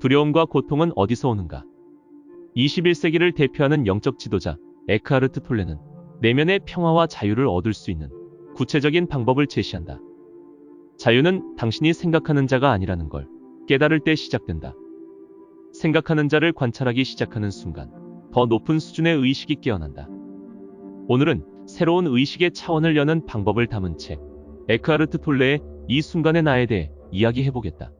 두려움과 고통은 어디서 오는가? 21세기를 대표하는 영적 지도자 에크하르트 톨레는 내면의 평화와 자유를 얻을 수 있는 구체적인 방법을 제시한다. 자유는 당신이 생각하는 자가 아니라는 걸 깨달을 때 시작된다. 생각하는 자를 관찰하기 시작하는 순간 더 높은 수준의 의식이 깨어난다. 오늘은 새로운 의식의 차원을 여는 방법을 담은 책 에크하르트 톨레의 이 순간의 나에 대해 이야기해보겠다.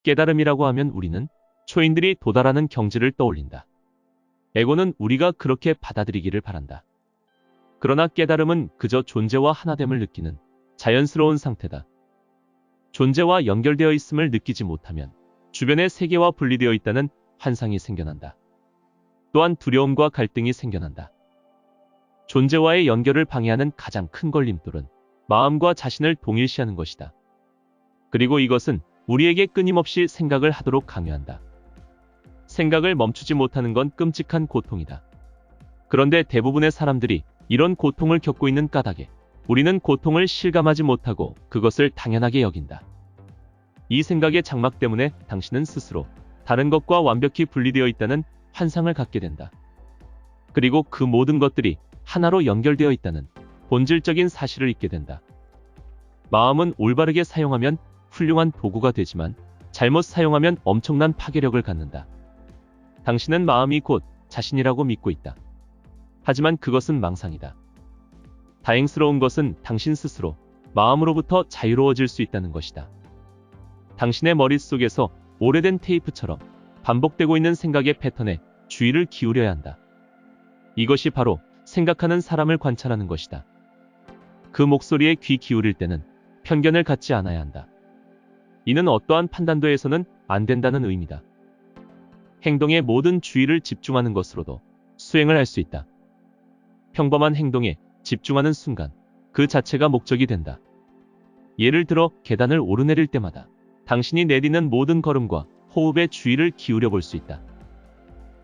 깨달음이라고 하면 우리는 초인들이 도달하는 경지를 떠올린다. 에고는 우리가 그렇게 받아들이기를 바란다. 그러나 깨달음은 그저 존재와 하나됨을 느끼는 자연스러운 상태다. 존재와 연결되어 있음을 느끼지 못하면 주변의 세계와 분리되어 있다는 환상이 생겨난다. 또한 두려움과 갈등이 생겨난다. 존재와의 연결을 방해하는 가장 큰 걸림돌은 마음과 자신을 동일시하는 것이다. 그리고 이것은 우리에게 끊임없이 생각을 하도록 강요한다. 생각을 멈추지 못하는 건 끔찍한 고통이다. 그런데 대부분의 사람들이 이런 고통을 겪고 있는 까닭에 우리는 고통을 실감하지 못하고 그것을 당연하게 여긴다. 이 생각의 장막 때문에 당신은 스스로 다른 것과 완벽히 분리되어 있다는 환상을 갖게 된다. 그리고 그 모든 것들이 하나로 연결되어 있다는 본질적인 사실을 잊게 된다. 마음은 올바르게 사용하면 훌륭한 도구가 되지만 잘못 사용하면 엄청난 파괴력을 갖는다. 당신은 마음이 곧 자신이라고 믿고 있다. 하지만 그것은 망상이다. 다행스러운 것은 당신 스스로 마음으로부터 자유로워질 수 있다는 것이다. 당신의 머릿속에서 오래된 테이프처럼 반복되고 있는 생각의 패턴에 주의를 기울여야 한다. 이것이 바로 생각하는 사람을 관찰하는 것이다. 그 목소리에 귀 기울일 때는 편견을 갖지 않아야 한다. 이는 어떠한 판단도 해서는 안 된다는 의미다. 행동에 모든 주의를 집중하는 것으로도 수행을 할 수 있다. 평범한 행동에 집중하는 순간 그 자체가 목적이 된다. 예를 들어 계단을 오르내릴 때마다 당신이 내디는 모든 걸음과 호흡에 주의를 기울여 볼 수 있다.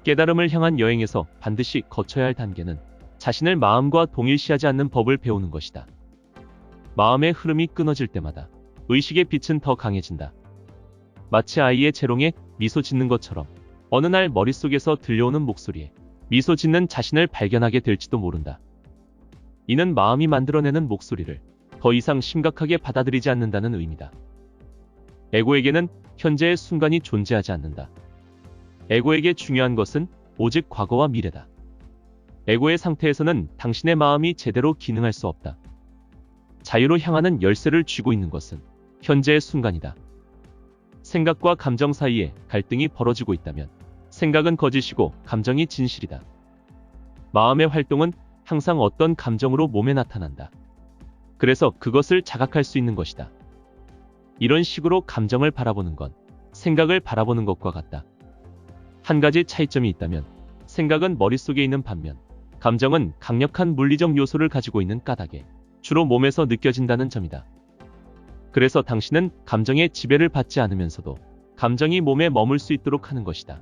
깨달음을 향한 여행에서 반드시 거쳐야 할 단계는 자신을 마음과 동일시하지 않는 법을 배우는 것이다. 마음의 흐름이 끊어질 때마다 의식의 빛은 더 강해진다. 마치 아이의 재롱에 미소 짓는 것처럼 어느 날 머릿속에서 들려오는 목소리에 미소 짓는 자신을 발견하게 될지도 모른다. 이는 마음이 만들어내는 목소리를 더 이상 심각하게 받아들이지 않는다는 의미다. 에고에게는 현재의 순간이 존재하지 않는다. 에고에게 중요한 것은 오직 과거와 미래다. 에고의 상태에서는 당신의 마음이 제대로 기능할 수 없다. 자유로 향하는 열쇠를 쥐고 있는 것은 현재의 순간이다. 생각과 감정 사이에 갈등이 벌어지고 있다면 생각은 거짓이고 감정이 진실이다. 마음의 활동은 항상 어떤 감정으로 몸에 나타난다. 그래서 그것을 자각할 수 있는 것이다. 이런 식으로 감정을 바라보는 건 생각을 바라보는 것과 같다. 한 가지 차이점이 있다면 생각은 머릿속에 있는 반면 감정은 강력한 물리적 요소를 가지고 있는 까닭에 주로 몸에서 느껴진다는 점이다. 그래서 당신은 감정의 지배를 받지 않으면서도 감정이 몸에 머물 수 있도록 하는 것이다.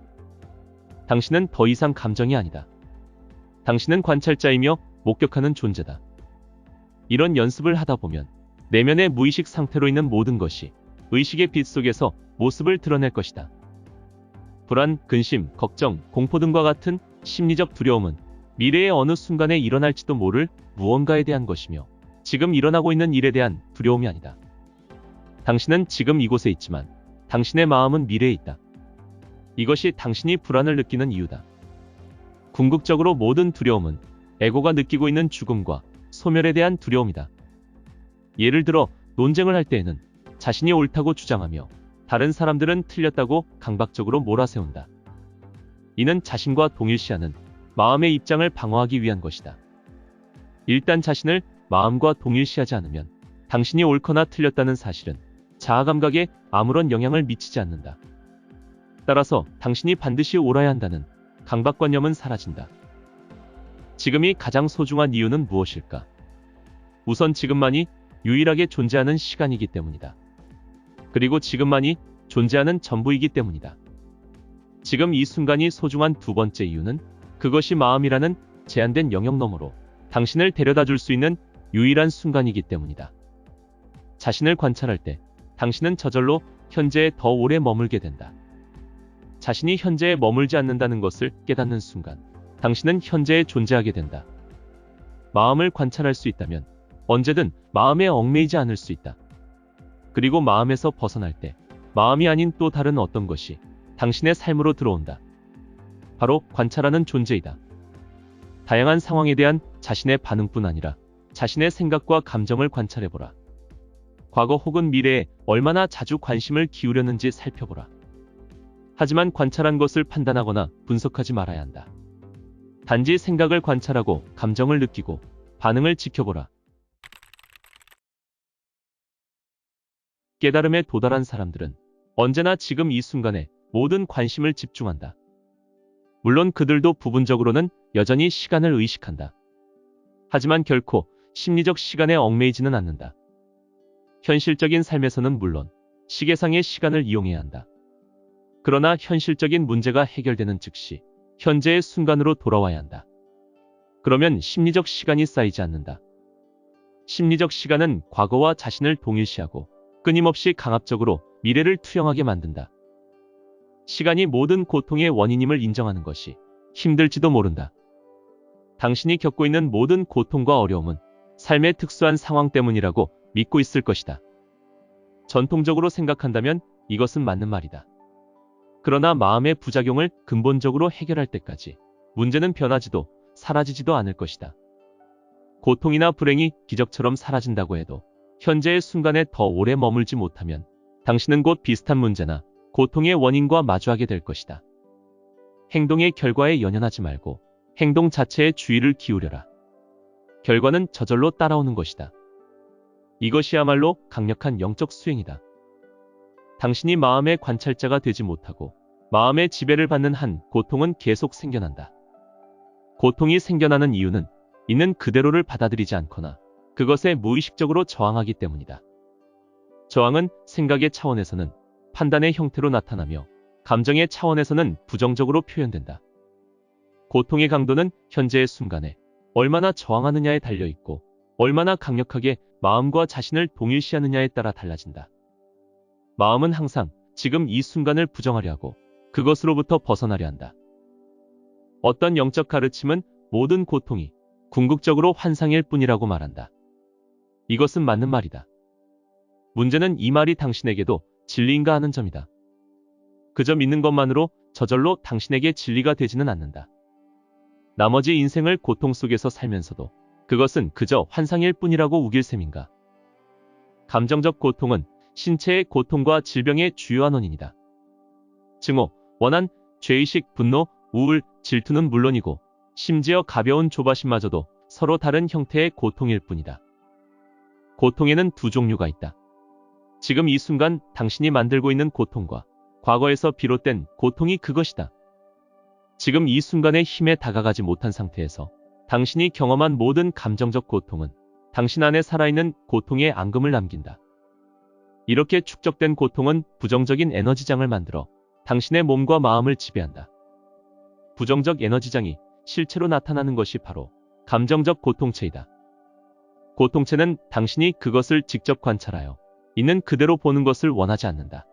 당신은 더 이상 감정이 아니다. 당신은 관찰자이며 목격하는 존재다. 이런 연습을 하다 보면 내면의 무의식 상태로 있는 모든 것이 의식의 빛 속에서 모습을 드러낼 것이다. 불안, 근심, 걱정, 공포 등과 같은 심리적 두려움은 미래의 어느 순간에 일어날지도 모를 무언가에 대한 것이며 지금 일어나고 있는 일에 대한 두려움이 아니다. 당신은 지금 이곳에 있지만 당신의 마음은 미래에 있다. 이것이 당신이 불안을 느끼는 이유다. 궁극적으로 모든 두려움은 에고가 느끼고 있는 죽음과 소멸에 대한 두려움이다. 예를 들어 논쟁을 할 때에는 자신이 옳다고 주장하며 다른 사람들은 틀렸다고 강박적으로 몰아세운다. 이는 자신과 동일시하는 마음의 입장을 방어하기 위한 것이다. 일단 자신을 마음과 동일시하지 않으면 당신이 옳거나 틀렸다는 사실은 자아 감각에 아무런 영향을 미치지 않는다. 따라서 당신이 반드시 옳아야 한다는 강박관념은 사라진다. 지금이 가장 소중한 이유는 무엇일까? 우선 지금만이 유일하게 존재하는 시간이기 때문이다. 그리고 지금만이 존재하는 전부이기 때문이다. 지금 이 순간이 소중한 두 번째 이유는 그것이 마음이라는 제한된 영역 너머로 당신을 데려다 줄 수 있는 유일한 순간이기 때문이다. 자신을 관찰할 때 당신은 저절로 현재에 더 오래 머물게 된다. 자신이 현재에 머물지 않는다는 것을 깨닫는 순간 당신은 현재에 존재하게 된다. 마음을 관찰할 수 있다면 언제든 마음에 얽매이지 않을 수 있다. 그리고 마음에서 벗어날 때 마음이 아닌 또 다른 어떤 것이 당신의 삶으로 들어온다. 바로 관찰하는 존재이다. 다양한 상황에 대한 자신의 반응뿐 아니라 자신의 생각과 감정을 관찰해보라. 과거 혹은 미래에 얼마나 자주 관심을 기울였는지 살펴보라. 하지만 관찰한 것을 판단하거나 분석하지 말아야 한다. 단지 생각을 관찰하고 감정을 느끼고 반응을 지켜보라. 깨달음에 도달한 사람들은 언제나 지금 이 순간에 모든 관심을 집중한다. 물론 그들도 부분적으로는 여전히 시간을 의식한다. 하지만 결코 심리적 시간에 얽매이지는 않는다. 현실적인 삶에서는 물론 시계상의 시간을 이용해야 한다. 그러나 현실적인 문제가 해결되는 즉시 현재의 순간으로 돌아와야 한다. 그러면 심리적 시간이 쌓이지 않는다. 심리적 시간은 과거와 자신을 동일시하고 끊임없이 강압적으로 미래를 투영하게 만든다. 시간이 모든 고통의 원인임을 인정하는 것이 힘들지도 모른다. 당신이 겪고 있는 모든 고통과 어려움은 삶의 특수한 상황 때문이라고 믿고 있을 것이다. 전통적으로 생각한다면 이것은 맞는 말이다. 그러나 마음의 부작용을 근본적으로 해결할 때까지 문제는 변하지도 사라지지도 않을 것이다. 고통이나 불행이 기적처럼 사라진다고 해도 현재의 순간에 더 오래 머물지 못하면 당신은 곧 비슷한 문제나 고통의 원인과 마주하게 될 것이다. 행동의 결과에 연연하지 말고 행동 자체에 주의를 기울여라. 결과는 저절로 따라오는 것이다. 이것이야말로 강력한 영적 수행이다. 당신이 마음의 관찰자가 되지 못하고 마음의 지배를 받는 한 고통은 계속 생겨난다. 고통이 생겨나는 이유는 있는 그대로를 받아들이지 않거나 그것에 무의식적으로 저항하기 때문이다. 저항은 생각의 차원에서는 판단의 형태로 나타나며 감정의 차원에서는 부정적으로 표현된다. 고통의 강도는 현재의 순간에 얼마나 저항하느냐에 달려있고 얼마나 강력하게 마음과 자신을 동일시하느냐에 따라 달라진다. 마음은 항상 지금 이 순간을 부정하려 하고 그것으로부터 벗어나려 한다. 어떤 영적 가르침은 모든 고통이 궁극적으로 환상일 뿐이라고 말한다. 이것은 맞는 말이다. 문제는 이 말이 당신에게도 진리인가 하는 점이다. 그저 믿는 것만으로 저절로 당신에게 진리가 되지는 않는다. 나머지 인생을 고통 속에서 살면서도 그것은 그저 환상일 뿐이라고 우길 셈인가? 감정적 고통은 신체의 고통과 질병의 주요한 원인이다. 증오, 원한, 죄의식, 분노, 우울, 질투는 물론이고 심지어 가벼운 조바심마저도 서로 다른 형태의 고통일 뿐이다. 고통에는 두 종류가 있다. 지금 이 순간 당신이 만들고 있는 고통과 과거에서 비롯된 고통이 그것이다. 지금 이 순간의 힘에 다가가지 못한 상태에서 당신이 경험한 모든 감정적 고통은 당신 안에 살아있는 고통의 앙금을 남긴다. 이렇게 축적된 고통은 부정적인 에너지장을 만들어 당신의 몸과 마음을 지배한다. 부정적 에너지장이 실체로 나타나는 것이 바로 감정적 고통체이다. 고통체는 당신이 그것을 직접 관찰하여 있는 그대로 보는 것을 원하지 않는다.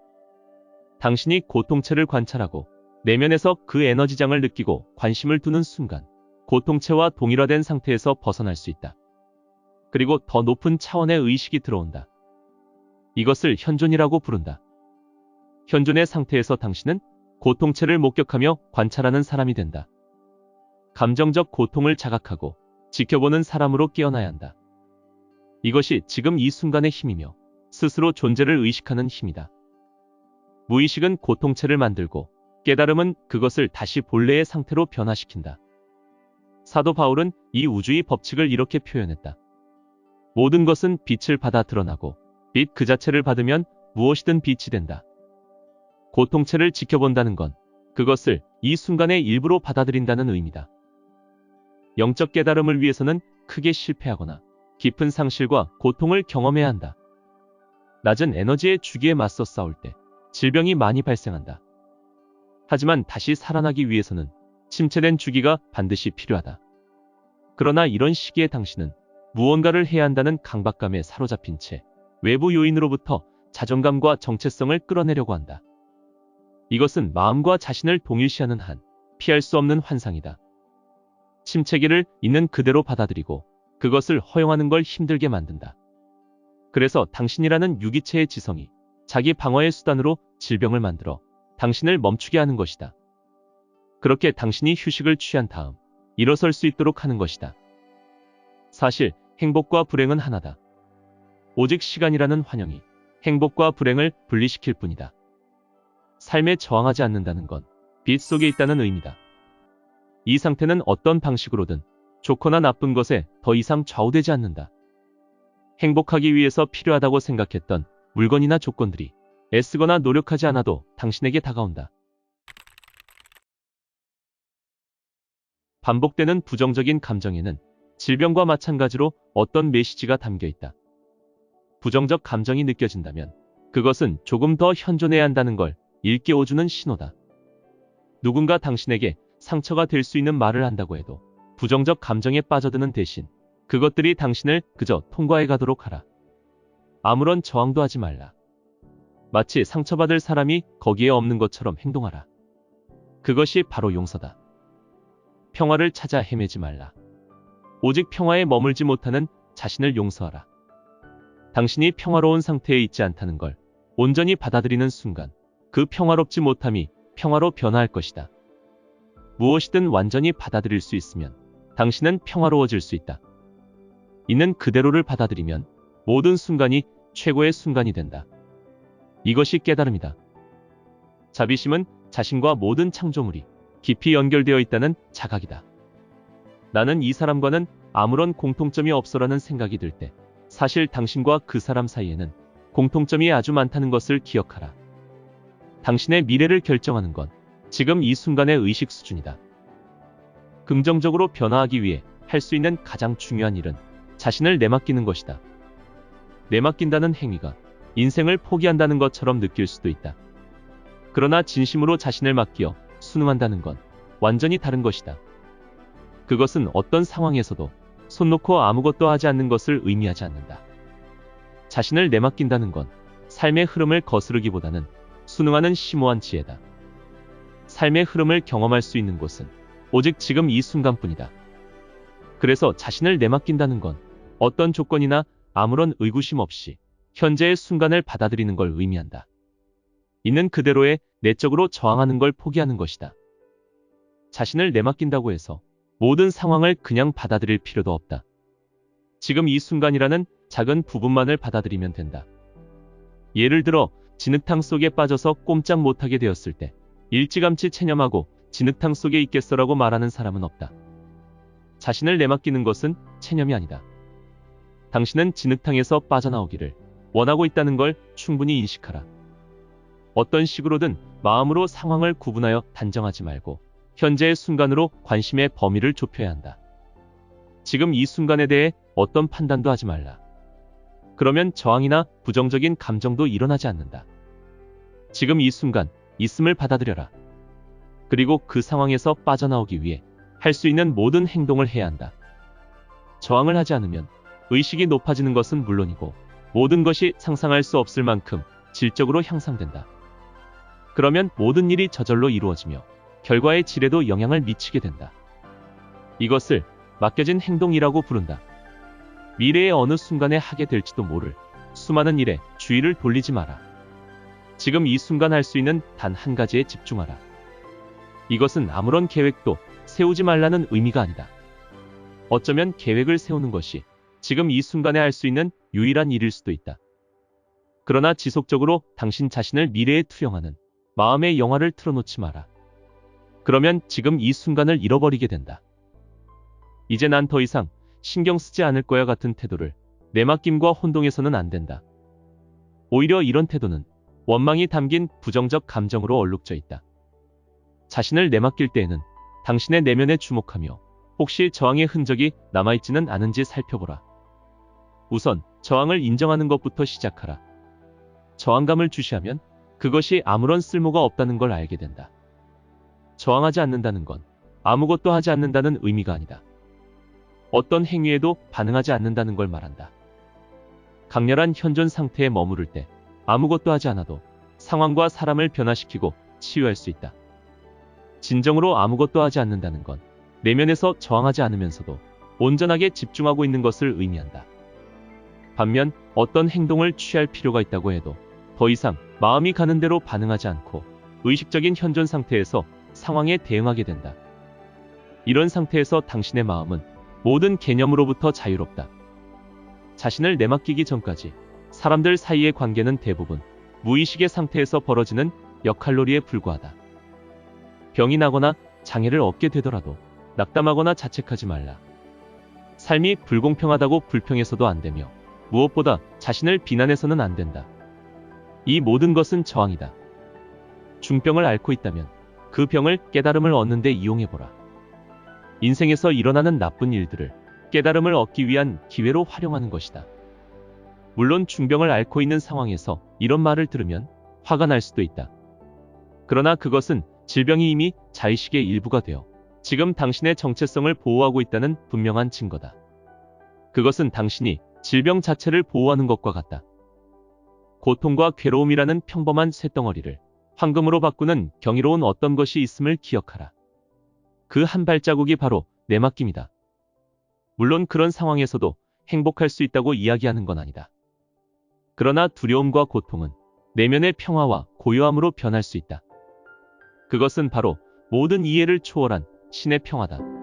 당신이 고통체를 관찰하고 내면에서 그 에너지장을 느끼고 관심을 두는 순간 고통체와 동일화된 상태에서 벗어날 수 있다. 그리고 더 높은 차원의 의식이 들어온다. 이것을 현존이라고 부른다. 현존의 상태에서 당신은 고통체를 목격하며 관찰하는 사람이 된다. 감정적 고통을 자각하고 지켜보는 사람으로 깨어나야 한다. 이것이 지금 이 순간의 힘이며 스스로 존재를 의식하는 힘이다. 무의식은 고통체를 만들고 깨달음은 그것을 다시 본래의 상태로 변화시킨다. 사도 바울은 이 우주의 법칙을 이렇게 표현했다. 모든 것은 빛을 받아 드러나고 빛 그 자체를 받으면 무엇이든 빛이 된다. 고통체를 지켜본다는 건 그것을 이 순간의 일부로 받아들인다는 의미다. 영적 깨달음을 위해서는 크게 실패하거나 깊은 상실과 고통을 경험해야 한다. 낮은 에너지의 주기에 맞서 싸울 때 질병이 많이 발생한다. 하지만 다시 살아나기 위해서는 침체된 주기가 반드시 필요하다. 그러나 이런 시기에 당신은 무언가를 해야 한다는 강박감에 사로잡힌 채 외부 요인으로부터 자존감과 정체성을 끌어내려고 한다. 이것은 마음과 자신을 동일시하는 한 피할 수 없는 환상이다. 침체기를 있는 그대로 받아들이고 그것을 허용하는 걸 힘들게 만든다. 그래서 당신이라는 유기체의 지성이 자기 방어의 수단으로 질병을 만들어 당신을 멈추게 하는 것이다. 그렇게 당신이 휴식을 취한 다음 일어설 수 있도록 하는 것이다. 사실 행복과 불행은 하나다. 오직 시간이라는 환영이 행복과 불행을 분리시킬 뿐이다. 삶에 저항하지 않는다는 건 빛 속에 있다는 의미다. 이 상태는 어떤 방식으로든 좋거나 나쁜 것에 더 이상 좌우되지 않는다. 행복하기 위해서 필요하다고 생각했던 물건이나 조건들이 애쓰거나 노력하지 않아도 당신에게 다가온다. 반복되는 부정적인 감정에는 질병과 마찬가지로 어떤 메시지가 담겨 있다. 부정적 감정이 느껴진다면 그것은 조금 더 현존해야 한다는 걸 일깨워주는 신호다. 누군가 당신에게 상처가 될 수 있는 말을 한다고 해도 부정적 감정에 빠져드는 대신 그것들이 당신을 그저 통과해 가도록 하라. 아무런 저항도 하지 말라. 마치 상처받을 사람이 거기에 없는 것처럼 행동하라. 그것이 바로 용서다. 평화를 찾아 헤매지 말라. 오직 평화에 머물지 못하는 자신을 용서하라. 당신이 평화로운 상태에 있지 않다는 걸 온전히 받아들이는 순간 그 평화롭지 못함이 평화로 변화할 것이다. 무엇이든 완전히 받아들일 수 있으면 당신은 평화로워질 수 있다. 있는 그대로를 받아들이면 모든 순간이 최고의 순간이 된다. 이것이 깨달음이다. 자비심은 자신과 모든 창조물이 깊이 연결되어 있다는 자각이다. 나는 이 사람과는 아무런 공통점이 없어라는 생각이 들 때 사실 당신과 그 사람 사이에는 공통점이 아주 많다는 것을 기억하라. 당신의 미래를 결정하는 건 지금 이 순간의 의식 수준이다. 긍정적으로 변화하기 위해 할 수 있는 가장 중요한 일은 자신을 내맡기는 것이다. 내맡긴다는 행위가 인생을 포기한다는 것처럼 느낄 수도 있다. 그러나 진심으로 자신을 맡겨 순응한다는 건 완전히 다른 것이다. 그것은 어떤 상황에서도 손 놓고 아무것도 하지 않는 것을 의미하지 않는다. 자신을 내맡긴다는 건 삶의 흐름을 거스르기보다는 순응하는 심오한 지혜다. 삶의 흐름을 경험할 수 있는 곳은 오직 지금 이 순간뿐이다. 그래서 자신을 내맡긴다는 건 어떤 조건이나 아무런 의구심 없이 현재의 순간을 받아들이는 걸 의미한다. 있는 그대로에 내적으로 저항하는 걸 포기하는 것이다. 자신을 내맡긴다고 해서 모든 상황을 그냥 받아들일 필요도 없다. 지금 이 순간이라는 작은 부분만을 받아들이면 된다. 예를 들어 진흙탕 속에 빠져서 꼼짝 못하게 되었을 때 일찌감치 체념하고 진흙탕 속에 있겠어라고 말하는 사람은 없다. 자신을 내맡기는 것은 체념이 아니다. 당신은 진흙탕에서 빠져나오기를 원하고 있다는 걸 충분히 인식하라. 어떤 식으로든 마음으로 상황을 구분하여 단정하지 말고 현재의 순간으로 관심의 범위를 좁혀야 한다. 지금 이 순간에 대해 어떤 판단도 하지 말라. 그러면 저항이나 부정적인 감정도 일어나지 않는다. 지금 이 순간 있음을 받아들여라. 그리고 그 상황에서 빠져나오기 위해 할 수 있는 모든 행동을 해야 한다. 저항을 하지 않으면 의식이 높아지는 것은 물론이고 모든 것이 상상할 수 없을 만큼 질적으로 향상된다. 그러면 모든 일이 저절로 이루어지며 결과의 질에도 영향을 미치게 된다. 이것을 맡겨진 행동이라고 부른다. 미래의 어느 순간에 하게 될지도 모를 수많은 일에 주의를 돌리지 마라. 지금 이 순간 할 수 있는 단 한 가지에 집중하라. 이것은 아무런 계획도 세우지 말라는 의미가 아니다. 어쩌면 계획을 세우는 것이 지금 이 순간에 할 수 있는 유일한 일일 수도 있다. 그러나 지속적으로 당신 자신을 미래에 투영하는 마음의 영화를 틀어놓지 마라. 그러면 지금 이 순간을 잃어버리게 된다. 이제 난 더 이상 신경 쓰지 않을 거야 같은 태도를 내맡김과 혼동해서는 안 된다. 오히려 이런 태도는 원망이 담긴 부정적 감정으로 얼룩져 있다. 자신을 내맡길 때에는 당신의 내면에 주목하며 혹시 저항의 흔적이 남아있지는 않은지 살펴보라. 우선 저항을 인정하는 것부터 시작하라. 저항감을 주시하면 그것이 아무런 쓸모가 없다는 걸 알게 된다. 저항하지 않는다는 건 아무것도 하지 않는다는 의미가 아니다. 어떤 행위에도 반응하지 않는다는 걸 말한다. 강렬한 현존 상태에 머무를 때 아무것도 하지 않아도 상황과 사람을 변화시키고 치유할 수 있다. 진정으로 아무것도 하지 않는다는 건 내면에서 저항하지 않으면서도 온전하게 집중하고 있는 것을 의미한다. 반면 어떤 행동을 취할 필요가 있다고 해도 더 이상 마음이 가는 대로 반응하지 않고 의식적인 현존 상태에서 상황에 대응하게 된다. 이런 상태에서 당신의 마음은 모든 개념으로부터 자유롭다. 자신을 내맡기기 전까지 사람들 사이의 관계는 대부분 무의식의 상태에서 벌어지는 역할놀이에 불과하다. 병이 나거나 장애를 얻게 되더라도 낙담하거나 자책하지 말라. 삶이 불공평하다고 불평해서도 안 되며 무엇보다 자신을 비난해서는 안 된다. 이 모든 것은 저항이다. 중병을 앓고 있다면 그 병을 깨달음을 얻는 데 이용해보라. 인생에서 일어나는 나쁜 일들을 깨달음을 얻기 위한 기회로 활용하는 것이다. 물론 중병을 앓고 있는 상황에서 이런 말을 들으면 화가 날 수도 있다. 그러나 그것은 질병이 이미 자의식의 일부가 되어 지금 당신의 정체성을 보호하고 있다는 분명한 증거다. 그것은 당신이 질병 자체를 보호하는 것과 같다. 고통과 괴로움이라는 평범한 쇳덩어리를 황금으로 바꾸는 경이로운 어떤 것이 있음을 기억하라. 그 한 발자국이 바로 내맡김이다. 물론 그런 상황에서도 행복할 수 있다고 이야기하는 건 아니다. 그러나 두려움과 고통은 내면의 평화와 고요함으로 변할 수 있다. 그것은 바로 모든 이해를 초월한 신의 평화다.